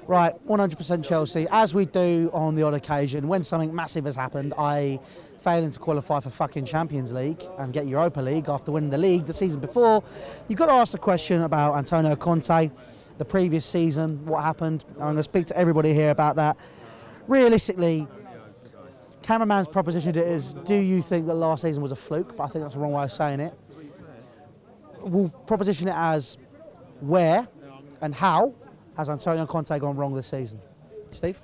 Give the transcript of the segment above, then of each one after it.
Right, 100% Chelsea, as we do on the odd occasion. When something massive has happened, I failing to qualify for fucking Champions League and get Europa League after winning the league the season before, you've got to ask the question about Antonio Conte, the previous season, what happened. I'm going to speak to everybody here about that. Realistically, cameraman's propositioned it as, do you think that last season was a fluke? But I think that's the wrong way of saying it. We'll proposition it as, where and how has Antonio Conte gone wrong this season? Steve?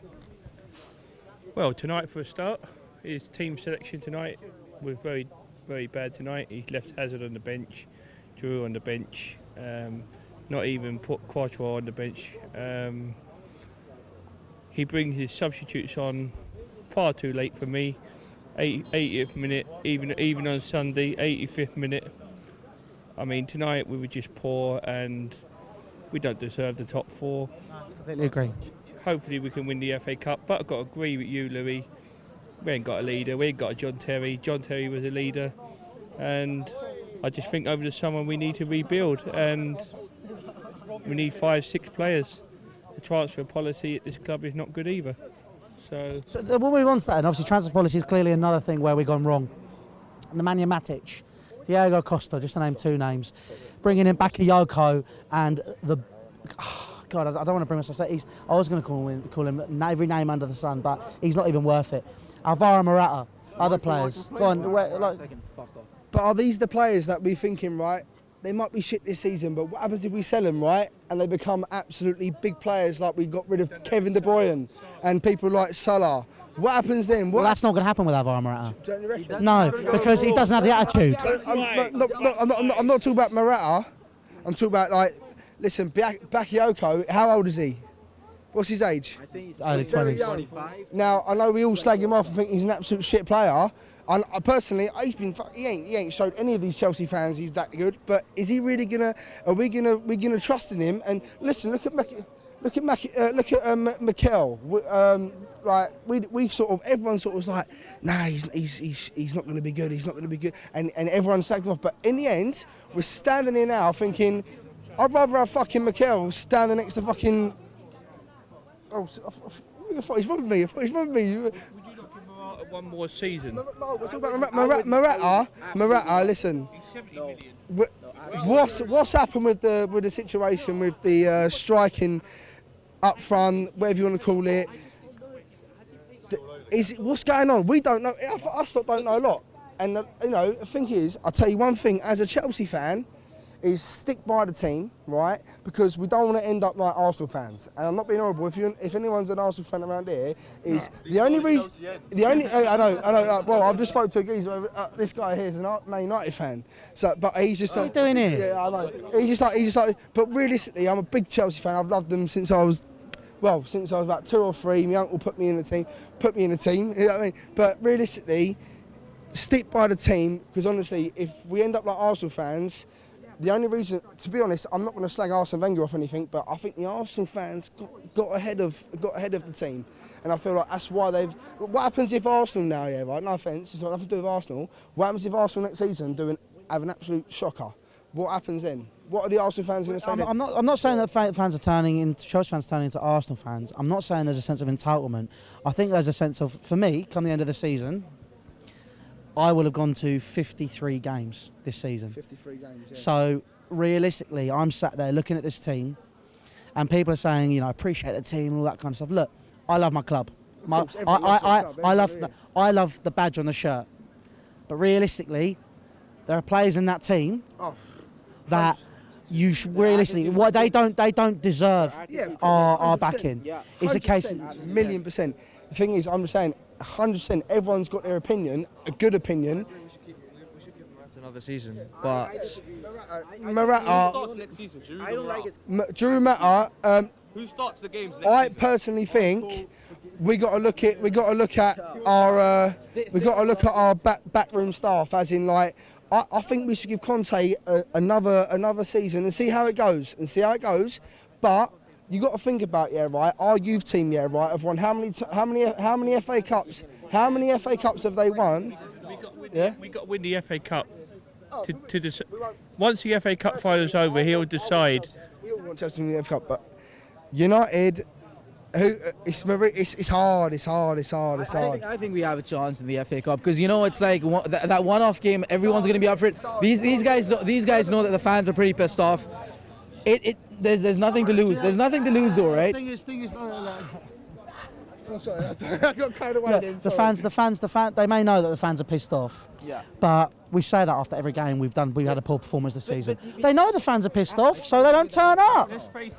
Well, tonight for a start, his team selection tonight was very, very bad tonight. He left Hazard on the bench, Giroud on the bench, not even put Quattro on the bench. He brings his substitutes on far too late for me. 80th minute, even on Sunday, 85th minute. I mean, tonight we were just poor and we don't deserve the top four. Completely agree. Hopefully we can win the FA Cup, but I've got to agree with you, Louis. We ain't got a leader, we ain't got a John Terry. John Terry was a leader, and I just think over the summer we need to rebuild, and we need 5-6 players. The transfer policy at this club is not good either. So we'll move on to that, and obviously transfer policy is clearly another thing where we've gone wrong. Nemanja Matic, Diego Costa, just to name two names. Bringing in Bakayoko and the... Oh, God, I don't want to bring myself... I was going to call him every name under the sun, but he's not even worth it. Alvaro Morata, other players. Go on. But are these the players that we're thinking, right? They might be shit this season, but what happens if we sell them, right? And they become absolutely big players, like we got rid of Kevin De Bruyne and people like Salah. What happens then? Well, that's not going to happen with Alvaro Morata. Don't you reckon? No, because he doesn't have the attitude. I'm not talking about Morata. I'm talking about, like, listen, Bakayoko, how old is he? What's his age? I think he's early 20s. Now, I know we all slag him off and think he's an absolute shit player. And personally, he ain't showed any of these Chelsea fans he's that good. But is he really gonna? Are we gonna trust in him? And listen, look at Mikel. Like we've sort of, everyone sort of was like, nah, he's not going to be good. He's not going to be good. And everyone slagged him off. But in the end, we're standing here now thinking, I'd rather have fucking Mikel standing next to fucking. Oh, I thought he's wrong with me. would you not give Morata one more season? No, we're talking about Morata, listen. He's 70 million. What's happened with the situation with the striking up front, whatever you want to call it? What's going on? We don't know. Us don't know a lot. And the thing is, I'll tell you one thing. As a Chelsea fan, is stick by the team, right? Because we don't want to end up like Arsenal fans. And I'm not being horrible. If anyone's an Arsenal fan around here, is the only reason. I know. Well, I've just spoke to a geezer. This guy here is a Man United fan. So, but he's just. What are you doing here? Yeah, I know. He's just like. But realistically, I'm a big Chelsea fan. I've loved them since I was about 2 or 3. My uncle put me in the team. You know what I mean? But realistically, stick by the team, because honestly, if we end up like Arsenal fans. The only reason, to be honest, I'm not going to slag Arsene Wenger off anything, but I think the Arsenal fans got ahead of the team, and I feel like that's why they've. What happens if Arsenal now? Yeah, right. No offence, it's got nothing to do with Arsenal. What happens if Arsenal next season have an absolute shocker? What happens then? What are the Arsenal fans going to say? I'm not saying that Chelsea fans turning into Arsenal fans. I'm not saying there's a sense of entitlement. I think there's a sense of, for me, come the end of the season, I will have gone to 53 games this season. 53 games, yeah. So, realistically, I'm sat there looking at this team and people are saying, appreciate the team and all that kind of stuff. Look, I love my club. I love the badge on the shirt. But realistically, there are players in that team that you should realistically, they don't deserve our backing. It's a case of... $1,000,000%. The thing is, I'm just saying, 100%, everyone's got their opinion, a good opinion. We should give Morata another season, but Morata, next season? Drew Morata. Who starts the games next I season? personally think we got to look at our backroom staff, as in like. I think we should give Conte another season and see how it goes. But you got to think about, right? Our youth team, right, have won how many FA Cups? How many FA Cups have they won? We got to win the FA Cup. Once the FA Cup final's over, he'll decide. We all want Chelsea to win the FA Cup, but United It's hard. I think we have a chance in the FA Cup because it's like that one-off game. Everyone's going to be up for it. These guys know that the fans are pretty pissed off. There's nothing to lose. There's nothing to lose though, right? Thing is, I'm sorry, I got carried away. look, then, the sorry. fans, they may know that the fans are pissed off. Yeah. But we say that after every game we've had a poor performance this season. They know the fans are pissed off, so they don't turn up.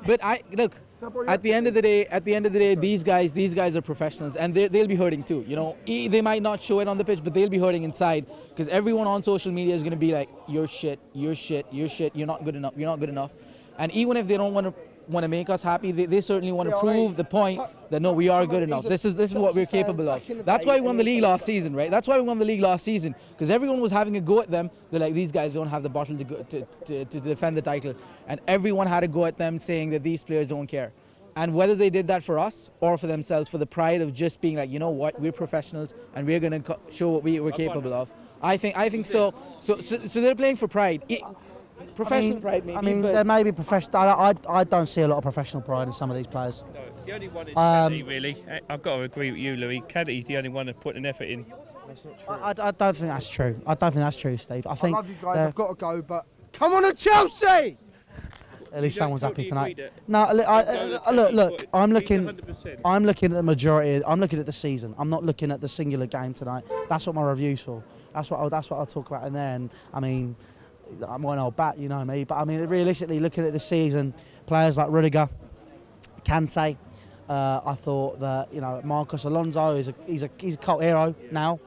But at the end of the day, these guys are professionals, and they'll be hurting too. They might not show it on the pitch, but they'll be hurting inside because everyone on social media is going to be like, "You're shit, you're shit, you're shit. You're not good enough. You're not good enough." And even if they don't want to make us happy, they certainly want to prove the point that no, we are good enough. This is what we're capable of. That's why we won the league last season, right? That's why we won the league last season because everyone was having a go at them. They're like, these guys don't have the bottle to defend the title, and everyone had a go at them, saying that these players don't care. And whether they did that for us or for themselves, for the pride of just being like, you know what, we're professionals and we're going to show what we're capable of. I think so. So they're playing for pride. Professional pride, maybe. There may be professional. I don't see a lot of professional pride in some of these players. No, the only one is Caddy, really. I've got to agree with you, Louis. Caddy's the only one that put an effort in. I don't think that's true. I don't think that's true, Steve. I think. I love you guys. I've got to go, but come on, Chelsea! At least someone's happy tonight. agree No, look. I'm looking. 100%. I'm looking at the majority. I'm looking at the season. I'm not looking at the singular game tonight. That's what my review's for. That's what I'll talk about in there. And I mean, I'm an old bat, you know me. But I mean, realistically, looking at the season, players like Rudiger, Conte. I thought that Marcos Alonso he's a cult hero now.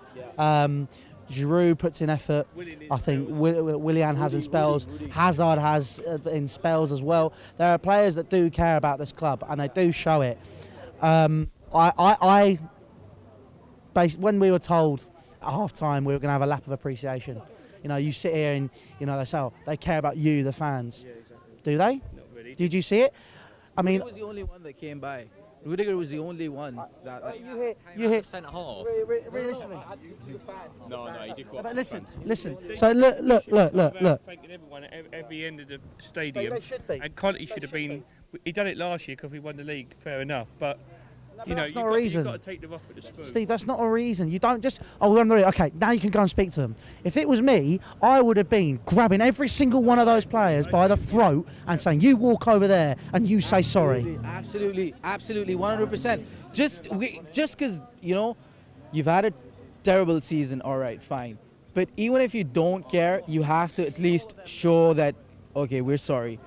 Giroud puts in effort. I think Willian has in spells. Hazard has in spells as well. There are players that do care about this club and they do show it. When we were told at half time we were going to have a lap of appreciation, you sit here and they say, oh, they care about you, the fans. Yeah, exactly. Do they? Not really. Did you see it? I mean, Rudiger was the only one that came by. Rudiger was the only one that. You hit centre half. Realistically. No, he did go up. But listen. So look. Thanking everyone at every end of the stadium. They should be. And Conte should have been. He done it last year because we won the league. Fair enough, but that's not a reason. You've got to take them off at the spoon. Steve, that's not a reason. You don't just, we're on the league. Okay, now you can go and speak to them. If it was me, I would have been grabbing every single one of those players by the throat and saying, you walk over there and you say sorry. Absolutely, 100%. Just because, you've had a terrible season, all right, fine. But even if you don't care, you have to at least show that, okay, we're sorry.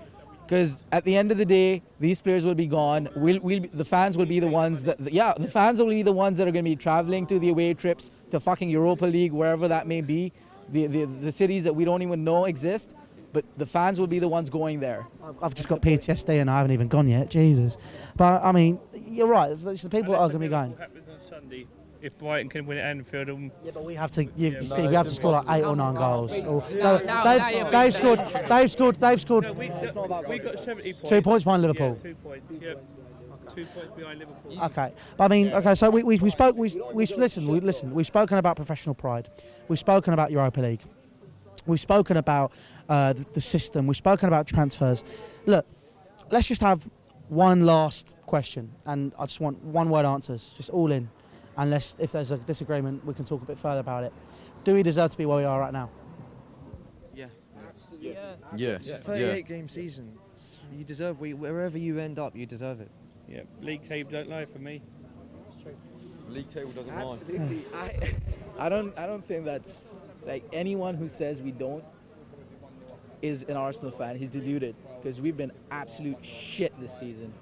Because at the end of the day, these players will be gone. The fans will be the ones that, the fans will be the ones that are going to be traveling to the away trips to fucking Europa League, wherever that may be, the cities that we don't even know exist. But the fans will be the ones going there. I've just got PTSD and I haven't even gone yet, Jesus. But I mean, you're right. It's the people that are going to be going. What happens on Sunday if Brighton can win at Anfield? Yeah, but we have to. Steve, we have to score like 8 or 9 goals. They've scored. No, we got 70 points. 2 points behind Liverpool. Yeah, 2 points. Yeah. 2 points behind Liverpool. Okay, but I mean, so we spoke. We've spoken about professional pride. We've spoken about Europa League. We've spoken about the system. We've spoken about transfers. Look, let's just have one last question, and I just want one-word answers, just all in. Unless if there's a disagreement, we can talk a bit further about it. Do we deserve to be where we are right now? Yeah. Yeah. It's a 38-game season. You deserve, wherever you end up, you deserve it. Yeah, league table don't lie for me. League table doesn't lie. Absolutely. I don't think that's like anyone who says we don't is an Arsenal fan. He's deluded because we've been absolute shit this season.